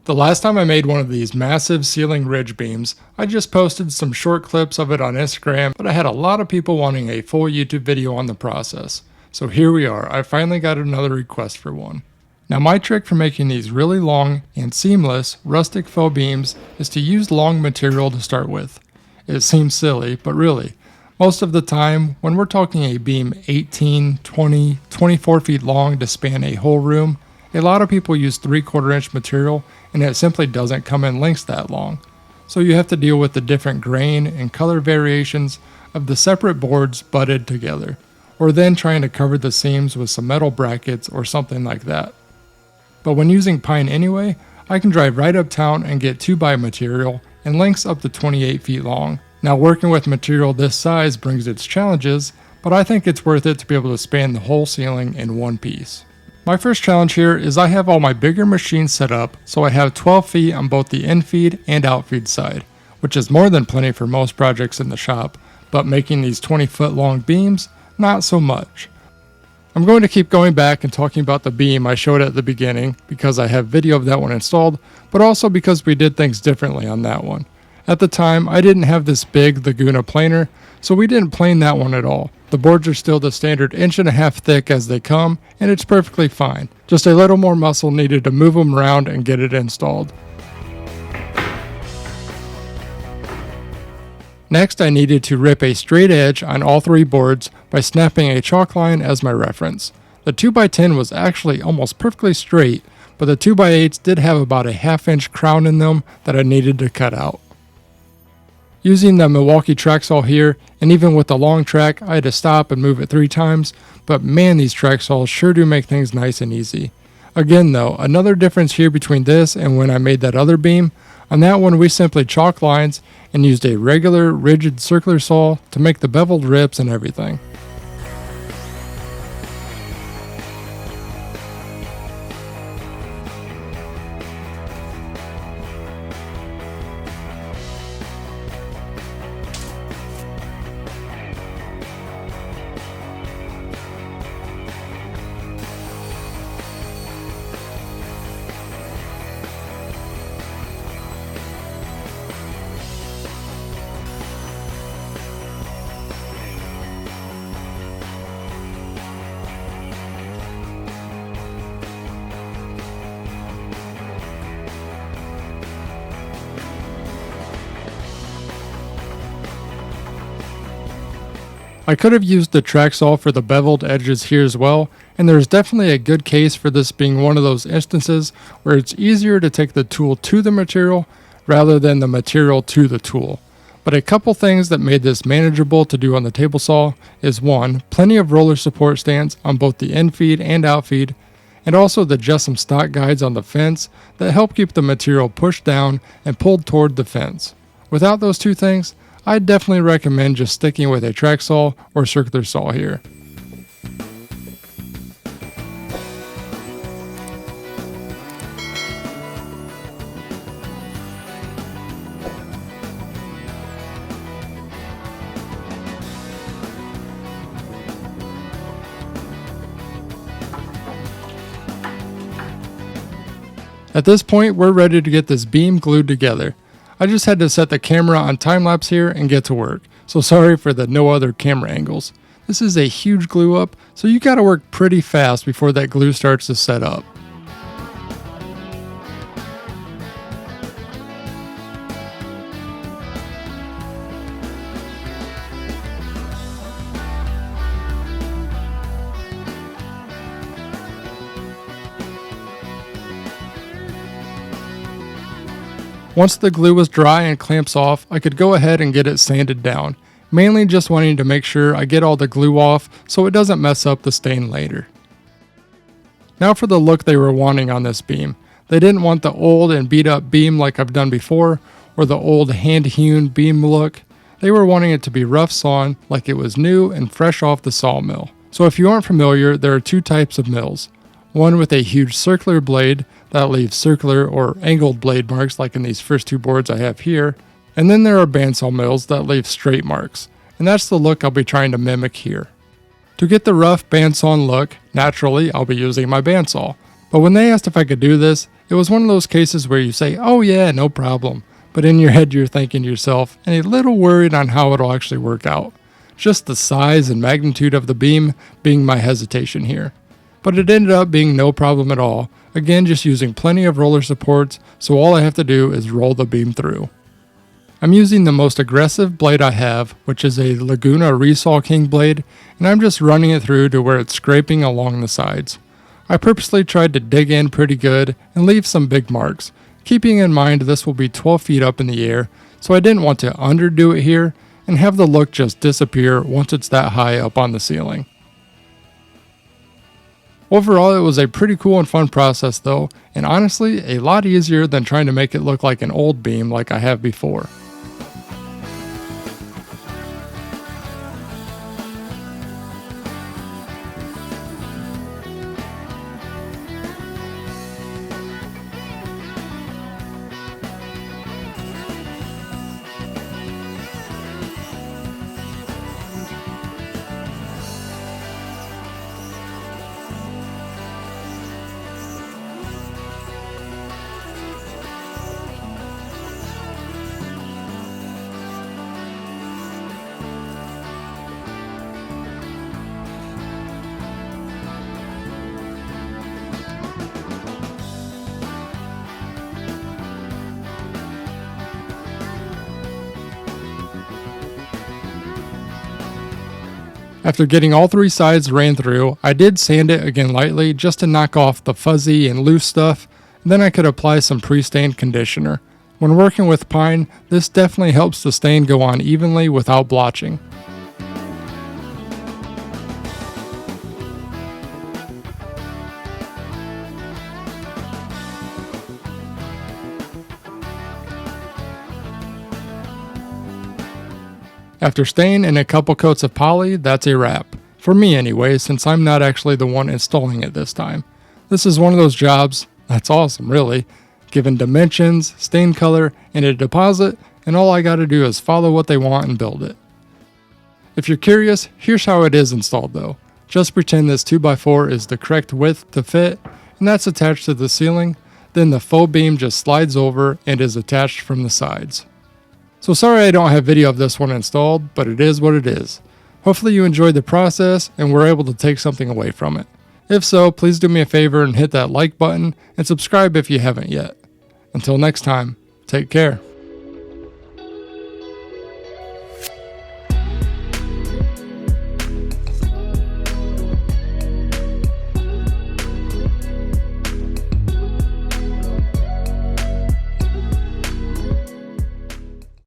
The last time I made one of these massive ceiling ridge beams, I just posted some short clips of it on Instagram, but I had a lot of people wanting a full YouTube video on the process. So here we are, I finally got another request for one. Now my trick for making these really long and seamless rustic faux beams is to use long material to start with. It seems silly, but really, most of the time, when we're talking a beam 18, 20, 24 feet long to span a whole room, a lot of people use 3/4 inch material and it simply doesn't come in lengths that long. So you have to deal with the different grain and color variations of the separate boards butted together, or then trying to cover the seams with some metal brackets or something like that. But when using pine anyway, I can drive right uptown and get 2x material and lengths up to 28 feet long. Now working with material this size brings its challenges, but I think it's worth it to be able to span the whole ceiling in one piece. My first challenge here is I have all my bigger machines set up so I have 12 feet on both the infeed and outfeed side, which is more than plenty for most projects in the shop, but making these 20-foot long beams, not so much. I'm going to keep going back and talking about the beam I showed at the beginning because I have video of that one installed, but also because we did things differently on that one. At the time, I didn't have this big Laguna planer, so we didn't plane that one at all. The boards are still the standard 1.5 inch thick as they come, and it's perfectly fine. Just a little more muscle needed to move them around and get it installed. Next, I needed to rip a straight edge on all 3 boards by snapping a chalk line as my reference. The 2x10 was actually almost perfectly straight, but the 2x8s did have about a 1/2 inch crown in them that I needed to cut out. Using the Milwaukee track saw here, and even with the long track, I had to stop and move it 3 times, but man, these track saws sure do make things nice and easy. Again though, another difference here between this and when I made that other beam, on that one we simply chalked lines and used a regular rigid circular saw to make the beveled rips and everything. I could have used the track saw for the beveled edges here as well, and there's definitely a good case for this being one of those instances where it's easier to take the tool to the material rather than the material to the tool. But a couple things that made this manageable to do on the table saw is 1, plenty of roller support stands on both the infeed and outfeed, and also just some stock guides on the fence that help keep the material pushed down and pulled toward the fence. Without those 2 things, I'd definitely recommend just sticking with a track saw or circular saw here. At this point, we're ready to get this beam glued together. I just had to set the camera on time lapse here and get to work, so sorry for the no other camera angles. This is a huge glue up, so you gotta work pretty fast before that glue starts to set up. Once the glue was dry and clamps off, I could go ahead and get it sanded down, mainly just wanting to make sure I get all the glue off so it doesn't mess up the stain later. Now for the look they were wanting on this beam. They didn't want the old and beat up beam like I've done before, or the old hand-hewn beam look. They were wanting it to be rough-sawn like it was new and fresh off the sawmill. So if you aren't familiar, there are 2 types of mills. One with a huge circular blade that leaves circular or angled blade marks like in these first 2 boards I have here, and then there are bandsaw mills that leave straight marks, and that's the look I'll be trying to mimic here. To get the rough bandsaw look, naturally I'll be using my bandsaw, but when they asked if I could do this, It was one of those cases where you say, oh yeah, no problem, but in your head you're thinking to yourself, and a little worried on how it'll actually work out. Just the size and magnitude of the beam being my hesitation here. But it ended up being no problem at all, again just using plenty of roller supports, so all I have to do is roll the beam through. I'm using the most aggressive blade I have, which is a Laguna Resaw King blade, and I'm just running it through to where it's scraping along the sides. I purposely tried to dig in pretty good and leave some big marks, keeping in mind this will be 12 feet up in the air, so I didn't want to underdo it here and have the look just disappear once it's that high up on the ceiling. Overall, it was a pretty cool and fun process though, and honestly, a lot easier than trying to make it look like an old beam like I have before. After getting all three sides ran through, I did sand it again lightly just to knock off the fuzzy and loose stuff, and then I could apply some pre-stained conditioner. When working with pine, this definitely helps the stain go on evenly without blotching. After stain and a couple coats of poly, that's a wrap. For me anyway, since I'm not actually the one installing it this time. This is one of those jobs, that's awesome really, given dimensions, stain color, and a deposit, and all I gotta do is follow what they want and build it. If you're curious, here's how it is installed though. Just pretend this 2x4 is the correct width to fit, and that's attached to the ceiling, then the faux beam just slides over and is attached from the sides. So sorry I don't have video of this one installed, but it is what it is. Hopefully you enjoyed the process and were able to take something away from it. If so, please do me a favor and hit that like button and subscribe if you haven't yet. Until next time, take care.